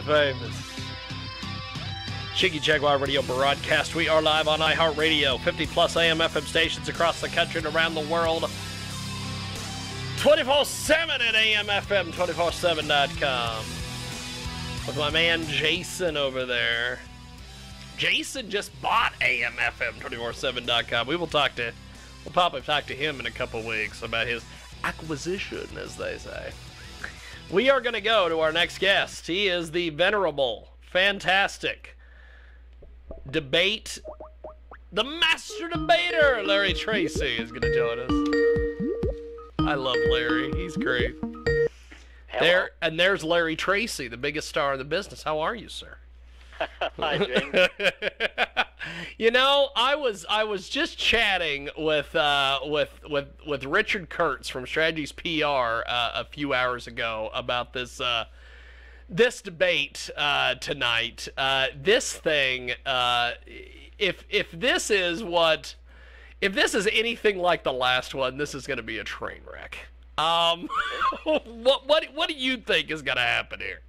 famous Jiggy Jaguar radio broadcast. We are live on iHeartRadio, 50-plus AM FM stations across the country and around the world. 24/7 at AMFM247.com. With my man Jason over there. Jason just bought AMFM247.com. We'll probably talk to him in a couple weeks about his acquisition, as they say. We are going to go to our next guest. He is the venerable, fantastic the master debater, Larry Tracy, is going to join us. I love Larry. He's great. Hello. There's Larry Tracy, the biggest star in the business. How are you, sir? Hi, James. You know, I was just chatting with Richard Kurtz from Strategies PR a few hours ago about this debate tonight. This thing, if this is anything like the last one, this is going to be a train wreck. What do you think is going to happen here?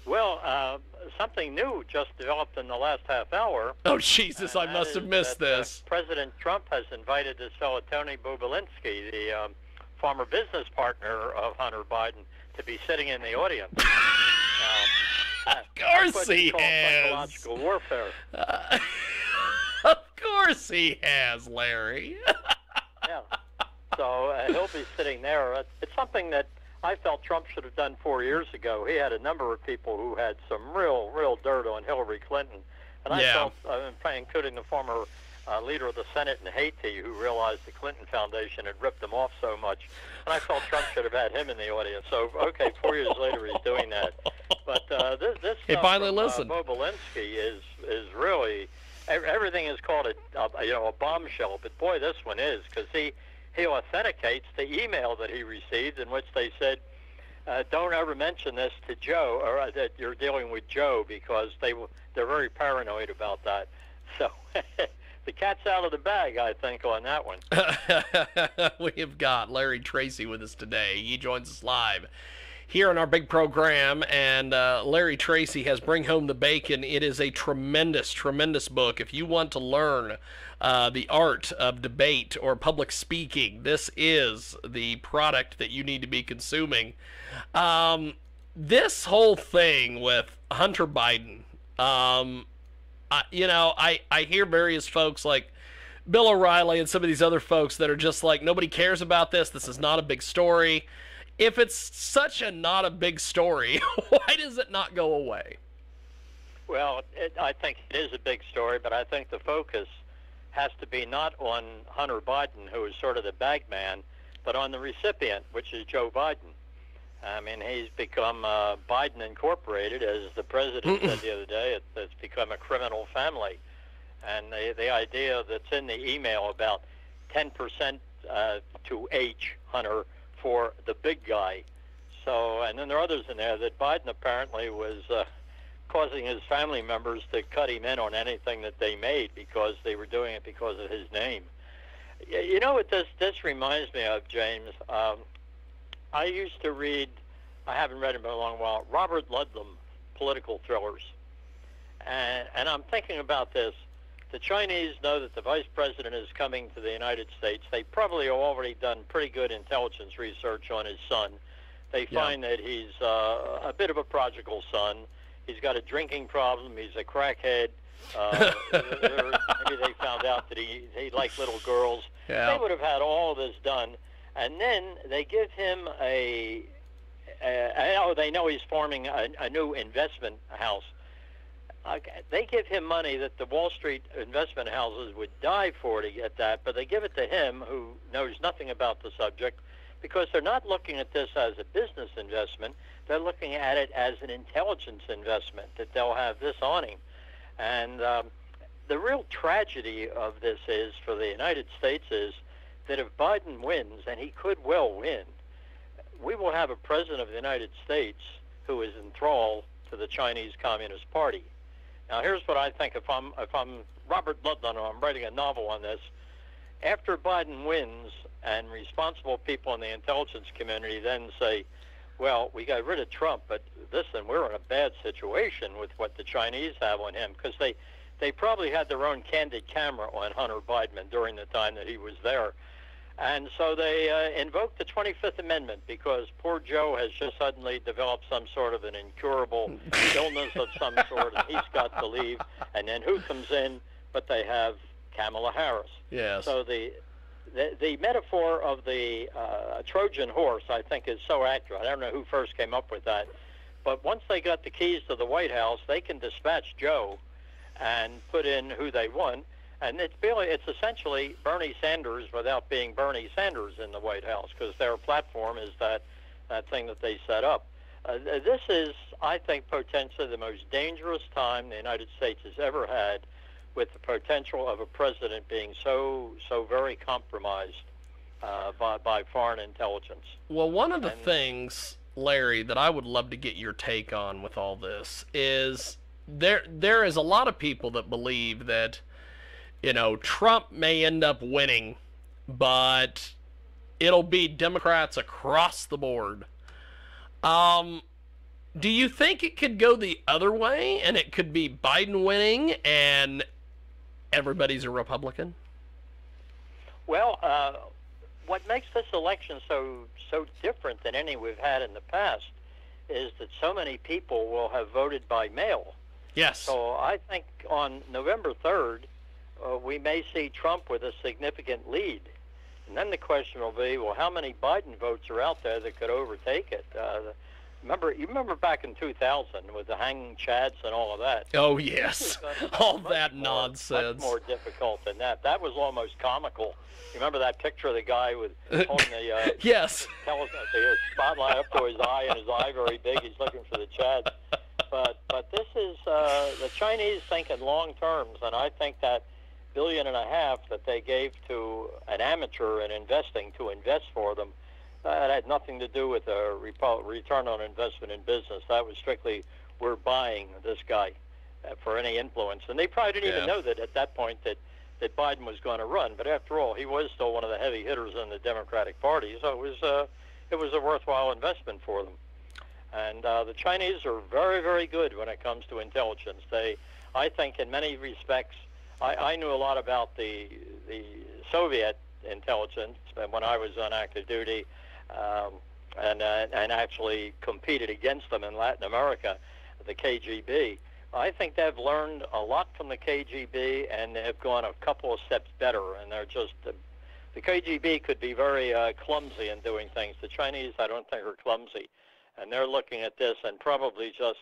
Well, something new just developed in the last half hour. Oh, Jesus, I must have missed this. President Trump has invited this fellow Tony Bobulinski, the former business partner of Hunter Biden, to be sitting in the audience. Of course he has. Psychological warfare. Of course he has, Larry. Yeah. So he'll be sitting there. It's something that I felt Trump should have done 4 years ago. He had a number of people who had some real dirt on Hillary Clinton. And I felt, including the former leader of the Senate in Haiti, who realized the Clinton Foundation had ripped him off so much. And I felt Trump should have had him in the audience. So, okay, 4 years later he's doing that. But this he finally listened. Bobulinski is really, everything is called a bombshell. But boy, this one is, because he authenticates the email that he received in which they said, don't ever mention this to Joe, or that you're dealing with Joe, because they're very paranoid about that. So the cat's out of the bag, I think, on that one. We have got Larry Tracy with us today. He joins us live here on our big program, and Larry Tracy has Bring Home the Bacon. It is a tremendous book. If you want to learn the art of debate or public speaking, this is the product that you need to be consuming. This whole thing with Hunter Biden, I hear various folks like Bill O'Reilly and some of these other folks that are just like, nobody cares about this. This is not a big story. If it's such a not a big story, why does it not go away? Well, I think it is a big story, but I think the focus has to be not on Hunter Biden, who is sort of the bag man, but on the recipient, which is Joe Biden. I mean, he's become Biden Incorporated, as the president said the other day. It's become a criminal family. And the idea that's in the email about 10% to H, Hunter, for the big guy. So, and then there are others in there that Biden apparently was causing his family members to cut him in on anything that they made because they were doing it because of his name. You know what this reminds me of, James? I used to read, I haven't read him in a long while, Robert Ludlum political thrillers. And I'm thinking about this. The Chinese know that the vice president is coming to the United States. They probably have already done pretty good intelligence research on his son. They find that he's a bit of a prodigal son. He's got a drinking problem. He's a crackhead. Maybe they found out that he liked little girls. Yeah. They would have had all this done. And then they give him they know he's forming a new investment house. They give him money that the Wall Street investment houses would die for to get that, but they give it to him, who knows nothing about the subject, because they're not looking at this as a business investment. They're looking at it as an intelligence investment, that they'll have this on him. And the real tragedy of this is, for the United States, is that if Biden wins, and he could well win, we will have a president of the United States who is enthralled to the Chinese Communist Party. Now, here's what I think. If I'm Robert Ludlum, I'm writing a novel on this. After Biden wins, and responsible people in the intelligence community then say, Well, we got rid of Trump, but listen, we're in a bad situation with what the Chinese have on him, because they probably had their own candid camera on Hunter Biden during the time that he was there. And so they invoked the 25th Amendment because poor Joe has just suddenly developed some sort of an incurable illness of some sort, and he's got to leave. And then who comes in? But they have Kamala Harris. Yes. So the metaphor of the Trojan horse, I think, is so accurate. I don't know who first came up with that. But once they got the keys to the White House, they can dispatch Joe and put in who they want. And it's essentially Bernie Sanders without being Bernie Sanders in the White House, because their platform is that thing that they set up. This is, I think, potentially the most dangerous time the United States has ever had, with the potential of a president being so very compromised by foreign intelligence. Well, one of the things, Larry, that I would love to get your take on with all this is there is a lot of people that believe that, you know, Trump may end up winning, but it'll be Democrats across the board. Do you think it could go the other way, and it could be Biden winning and everybody's a Republican? Well, what makes this election so different than any we've had in the past is that so many people will have voted by mail. Yes. So I think on November 3rd, we may see Trump with a significant lead. And then the question will be, well, how many Biden votes are out there that could overtake it? You remember back in 2000 with the hanging chads and all of that? Oh, yes. All that nonsense. Much more difficult than that. That was almost comical. You remember that picture of the guy with holding the yes. The spotlight up to his eye, and his eye very big. He's looking for the chads. But this is the Chinese thinking long terms, and I think that $1.5 billion that they gave to an amateur in investing to invest for them, that had nothing to do with a return on investment in business. That was strictly, we're buying this guy for any influence. And they probably didn't even know that at that point that Biden was going to run. But after all, he was still one of the heavy hitters in the Democratic Party, so it was a worthwhile investment for them. And the Chinese are very, very good when it comes to intelligence. I think in many respects, I knew a lot about the Soviet intelligence when I was on active duty, and actually competed against them in Latin America, the KGB. I think they've learned a lot from the KGB, and they've gone a couple of steps better. And they're just the KGB could be very clumsy in doing things. The Chinese, I don't think, are clumsy, and they're looking at this and probably just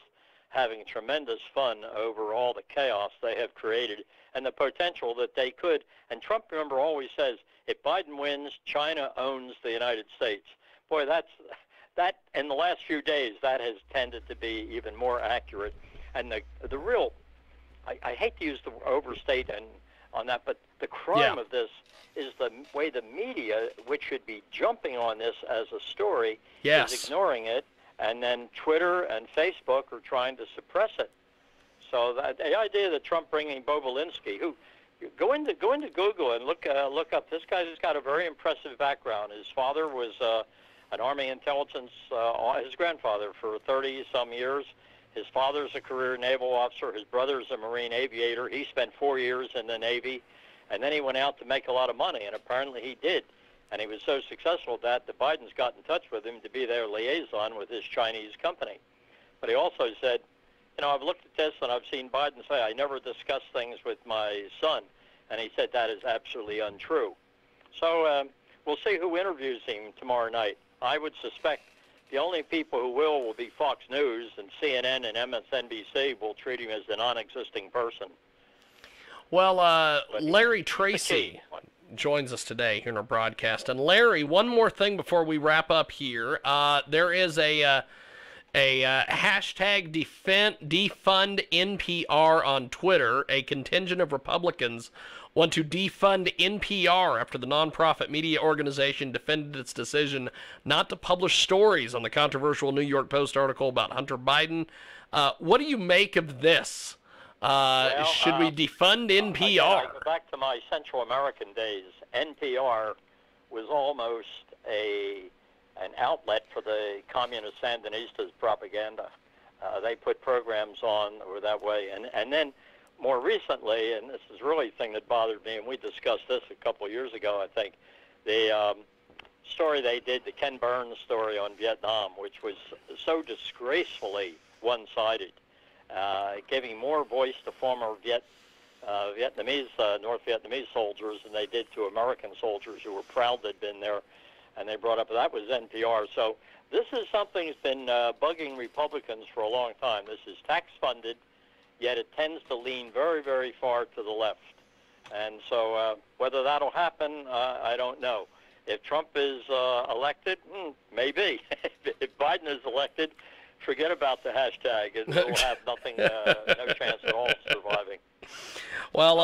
having tremendous fun over all the chaos they have created and the potential that they could. And Trump, remember, always says, if Biden wins, China owns the United States. Boy, that in the last few days, that has tended to be even more accurate. And the real, I hate to use the overstate on that, but the crime of this is the way the media, which should be jumping on this as a story, is ignoring it. And then Twitter and Facebook are trying to suppress it. So the idea that Trump bringing Bobulinski, who go into Google and look up. This guy's got a very impressive background. His father was an Army intelligence, his grandfather for 30-some years. His father's a career naval officer. His brother's a Marine aviator. He spent 4 years in the Navy, and then he went out to make a lot of money, and apparently he did. And he was so successful that the Bidens got in touch with him to be their liaison with his Chinese company. But he also said, you know, I've looked at this and I've seen Biden say, I never discuss things with my son. And he said that is absolutely untrue. So we'll see who interviews him tomorrow night. I would suspect the only people who will be Fox News, and CNN and MSNBC will treat him as a non-existing person. Well, Larry Tracy joins us today here in our broadcast. And Larry, one more thing before we wrap up here. There is a hashtag defund NPR on Twitter. A contingent of Republicans want to defund NPR after the nonprofit media organization defended its decision not to publish stories on the controversial New York Post article about Hunter Biden. What do you make of this? Should we defund NPR? I go back to my Central American days. NPR was almost a an outlet for the communist Sandinistas' propaganda. They put programs on that were that way. And then more recently, and this is really the thing that bothered me, and we discussed this a couple of years ago, I think, the story they did, the Ken Burns story on Vietnam, which was so disgracefully one-sided, giving more voice to former Vietnamese, North Vietnamese soldiers than they did to American soldiers who were proud they'd been there, and they brought up that was NPR. So this is something that's been bugging Republicans for a long time. This is tax-funded, yet it tends to lean very, very far to the left. And so whether that'll happen, I don't know. If Trump is elected, maybe. If Biden is elected, forget about the hashtag. It'll have nothing, no chance at all of surviving. Well,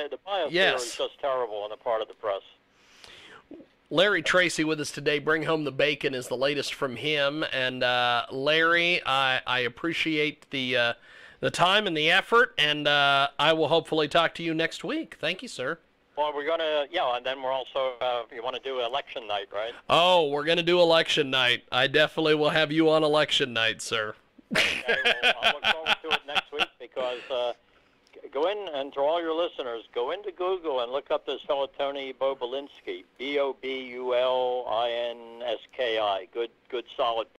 the biosphere is just terrible on the part of the press. Larry Tracy with us today. Bring Home the Bacon is the latest from him. And Larry, I appreciate the time and the effort, and I will hopefully talk to you next week. Thank you, sir. Well, we're going to, and then we're also, you want to do election night, right? Oh, we're going to do election night. I definitely will have you on election night, sir. Okay, well, I'll look forward to it next week because go in, and to all your listeners, go into Google and look up this fellow Tony Bobulinski, Bobulinski. Good solid